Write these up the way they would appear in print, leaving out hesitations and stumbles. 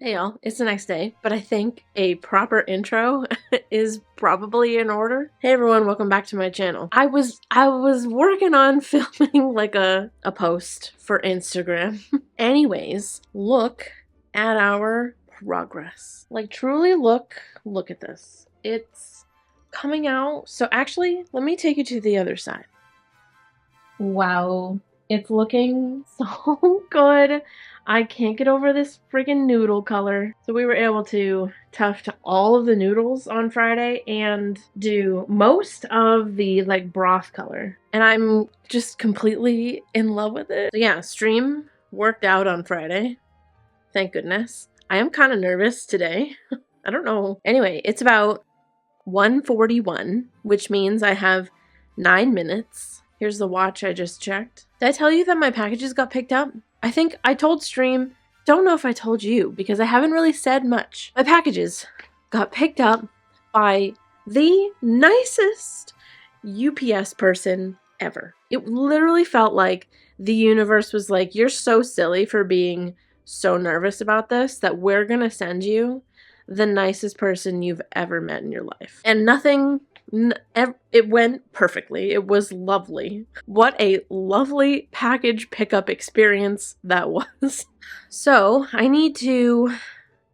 Hey y'all, it's the next day, but I think a proper intro is probably in order. Hey everyone, welcome back to my channel. I was working on filming like a post for Instagram. Anyways, look at our progress. Like truly look at this. It's coming out. So actually, let me take you to the other side. Wow, it's looking so good. I can't get over this friggin' noodle color. So we were able to tuft all of the noodles on Friday and do most of the like broth color. And I'm just completely in love with it. So yeah, stream worked out on Friday. Thank goodness. I am kind of nervous today. I don't know. Anyway, it's about 1:41, which means I have 9 minutes. Here's the watch I just checked. Did I tell you that my packages got picked up? I think I told stream, don't know if I told you because I haven't really said much. My packages got picked up by the nicest UPS person ever. It literally felt like the universe was like, you're so silly for being so nervous about this that we're gonna send you the nicest person you've ever met in your life. And nothing, it went perfectly. It was lovely. What a lovely package pickup experience that was. So I need to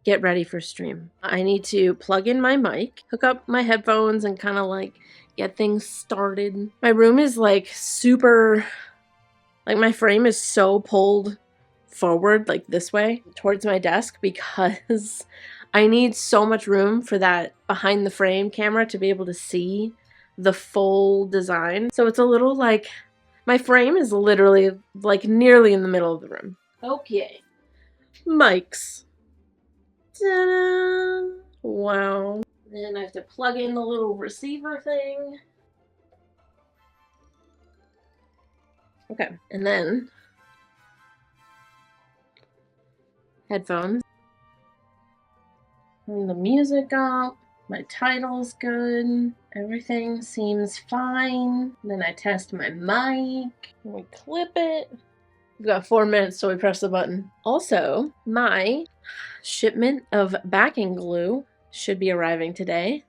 get ready for stream. I need to plug in my mic, hook up my headphones, and kind of like get things started. My room is like super, like my frame is so pulled forward like this way towards my desk because I need so much room for that behind the frame camera to be able to see the full design. So it's a little like, my frame is literally like nearly in the middle of the room. Okay. Mics. Ta-da! Wow. Then I have to plug in the little receiver thing. Okay. And then headphones. Turn the music up, my title's good, everything seems fine. Then I test my mic, we clip it. We've got 4 minutes till we press the button. Also, my shipment of backing glue should be arriving today.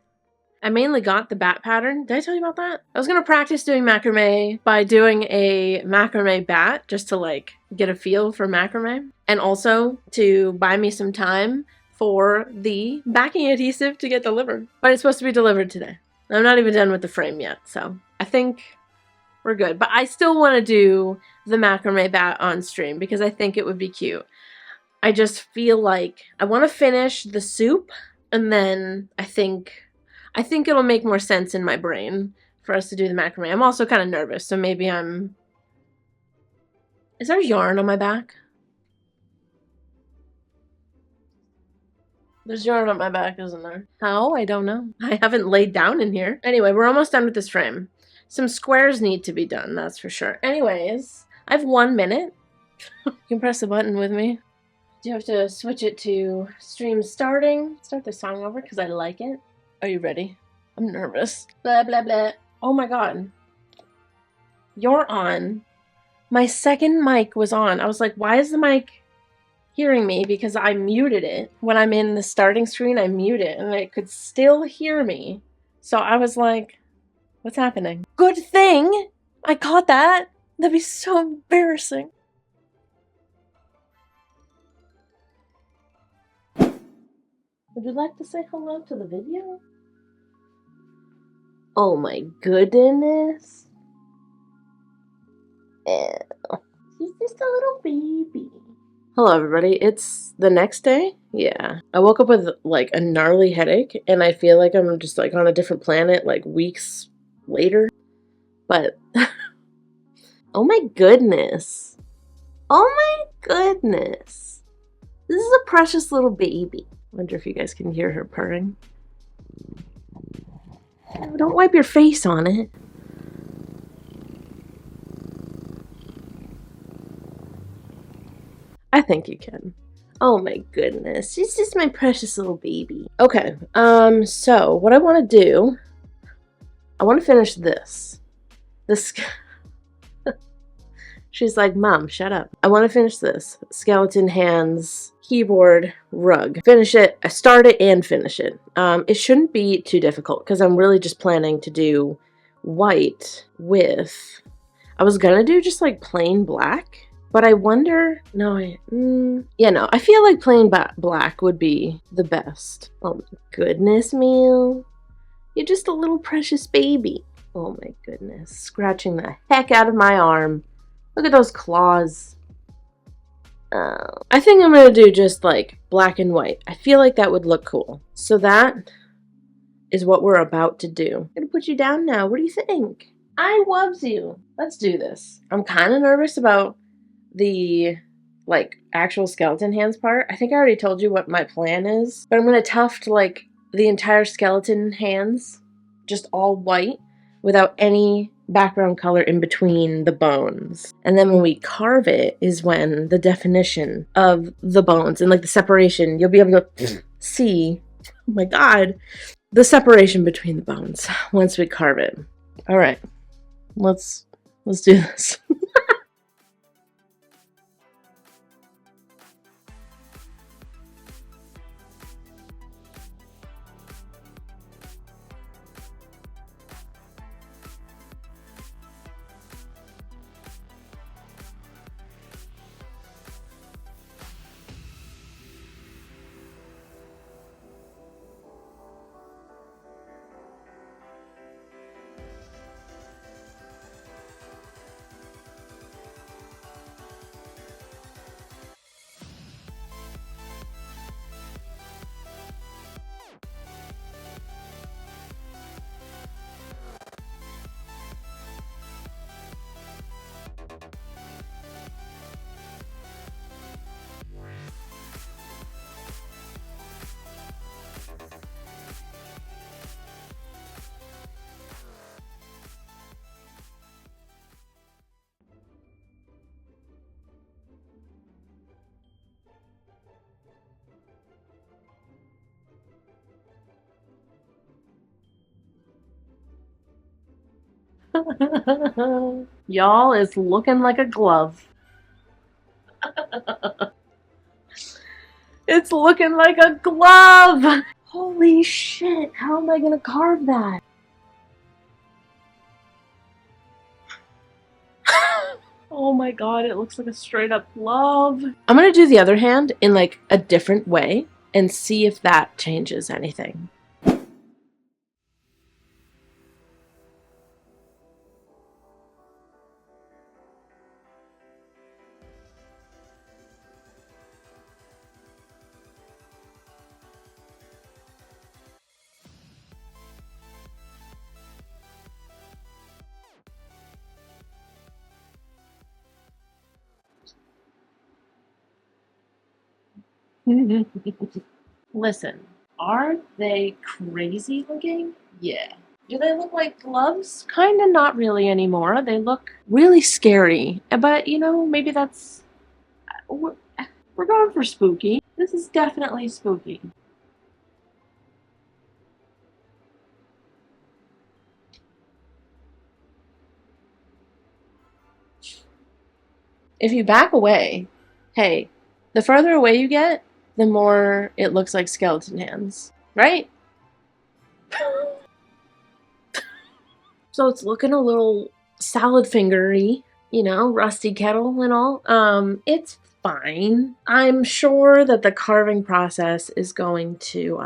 I mainly got the bat pattern. Did I tell you about that? I was gonna practice doing macrame by doing a macrame bat just to like get a feel for macrame and also to buy me some time for the backing adhesive to get delivered. But it's supposed to be delivered today. I'm not even done with the frame yet, so I think we're good. But I still want to do the macrame bat on stream because I think it would be cute. I just feel like I want to finish the soup and then I think it'll make more sense in my brain for us to do the macrame. I'm also kind of nervous, so maybe Is there yarn on my back? There's yarn on my back, isn't there? How? I don't know. I haven't laid down in here. Anyway, we're almost done with this frame. Some squares need to be done, that's for sure. Anyways, I have 1 minute. You can press the button with me. Do you have to switch it to stream starting? Start the song over because I like it. Are you ready? I'm nervous. Blah, blah, blah. Oh my god. You're on. My second mic was on. I was like, why is the mic hearing me? Because I muted it. When I'm in the starting screen, I mute it and it could still hear me. So I was like, what's happening? Good thing I caught that. That'd be so embarrassing. Would you like to say hello to the video? Oh my goodness. Ew. She's just a little baby. Hello everybody, it's the next day? Yeah. I woke up with like a gnarly headache and I feel like I'm just like on a different planet like weeks later. But, oh my goodness. Oh my goodness. This is a precious little baby. Wonder if you guys can hear her purring. Oh, don't wipe your face on it. I think you can. Oh my goodness. She's just my precious little baby. Okay, so what I want to do, I want to finish this. She's like, Mom, shut up. I want to finish this skeleton hands keyboard rug. Finish it. I start it and finish it. It shouldn't be too difficult because I'm really just planning to do white with... I was gonna do just like plain black, but I wonder... No, yeah, no. I feel like plain black would be the best. Oh my goodness, Mew. You're just a little precious baby. Oh my goodness. Scratching the heck out of my arm. Look at those claws. I think I'm going to do just like black and white. I feel like that would look cool. So that is what we're about to do. I'm going to put you down now. What do you think? I loves you. Let's do this. I'm kind of nervous about the like actual skeleton hands part. I think I already told you what my plan is. But I'm going to tuft like the entire skeleton hands just all white without any background color in between the bones. And then when we carve it is when the definition of the bones and like the separation, you'll be able to see, oh my god, the separation between the bones once we carve it. All right, let's do this. Y'all, it's looking like a glove. It's looking like a glove! Holy shit, how am I gonna carve that? Oh my god, it looks like a straight up glove. I'm gonna do the other hand in like a different way and see if that changes anything. Listen, are they crazy looking? Yeah. Do they look like gloves? Kinda not really anymore. They look really scary. But, you know, maybe that's... We're going for spooky. This is definitely spooky. If you back away, hey, the further away you get, the more it looks like skeleton hands, right? So it's looking a little salad fingery, you know, rusty kettle and all. It's fine. I'm sure that the carving process is going to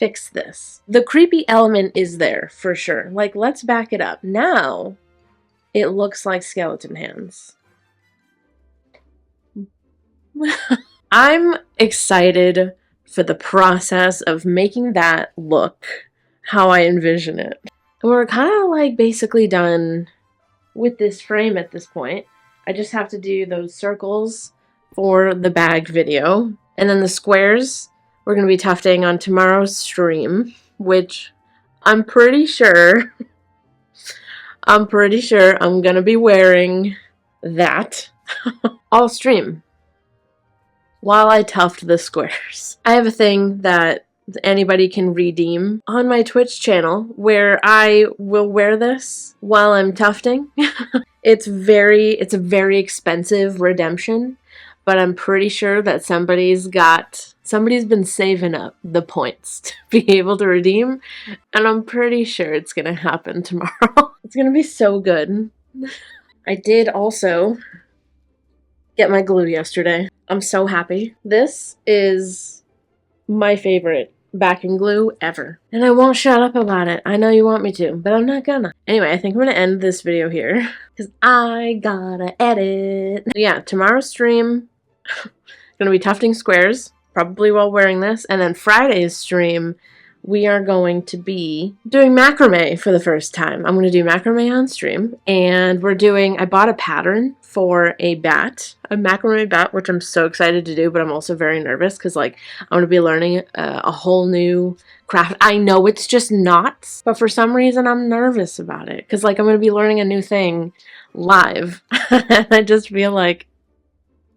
fix this. The creepy element is there for sure. Like, let's back it up. Now it looks like skeleton hands. I'm excited for the process of making that look how I envision it. And we're kind of like basically done with this frame at this point. I just have to do those circles for the bag video. And then the squares we're going to be tufting on tomorrow's stream, which I'm pretty sure I'm going to be wearing that all stream while I tuft the squares. I have a thing that anybody can redeem on my Twitch channel, where I will wear this while I'm tufting. It's a very expensive redemption, but I'm pretty sure that somebody's been saving up the points to be able to redeem, and I'm pretty sure it's gonna happen tomorrow. It's gonna be so good. I did also get my glue yesterday. I'm so happy. This is my favorite backing glue ever. And I won't shut up about it. I know you want me to, but I'm not gonna. Anyway, I think I'm gonna end this video here because I gotta edit. Yeah, tomorrow's stream, gonna be tufting squares, probably while wearing this, and then Friday's stream, we are going to be doing macrame for the first time. I'm going to do macrame on stream, and I bought a pattern for a macrame bat, which I'm so excited to do, but I'm also very nervous because, like, I'm going to be learning a whole new craft. I know it's just knots, but for some reason I'm nervous about it because, like, I'm going to be learning a new thing live. And I just feel like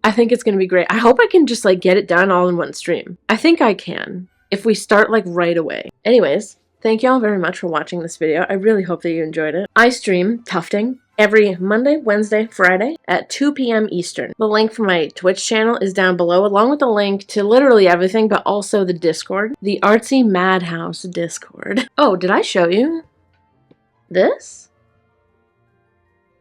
I think it's going to be great. I hope I can just, like, get it done all in one stream. I think I can, if we start, like, right away. Anyways, thank y'all very much for watching this video. I really hope that you enjoyed it. I stream tufting every Monday, Wednesday, Friday at 2 p.m. Eastern. The link for my Twitch channel is down below, along with the link to literally everything, but also the Discord. The Artsy Madhouse Discord. Oh, did I show you this?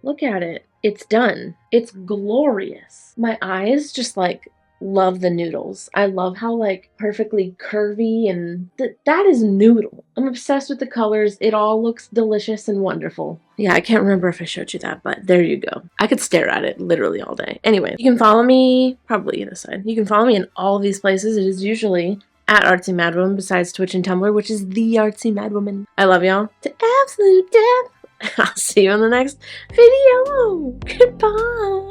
Look at it. It's done. It's glorious. My eyes just, like, love the noodles. I love how, like, perfectly curvy, and that is noodle. I'm obsessed with the colors. It all looks delicious and wonderful. Yeah, I can't remember if I showed you that, but there you go. I could stare at it literally all day. Anyway, you can follow me, probably this side. You can follow me in all of these places. It is usually at Artsymadwoman, besides Twitch and Tumblr, which is the Artsymadwoman. I love y'all to absolute death. I'll see you in the next video. Goodbye.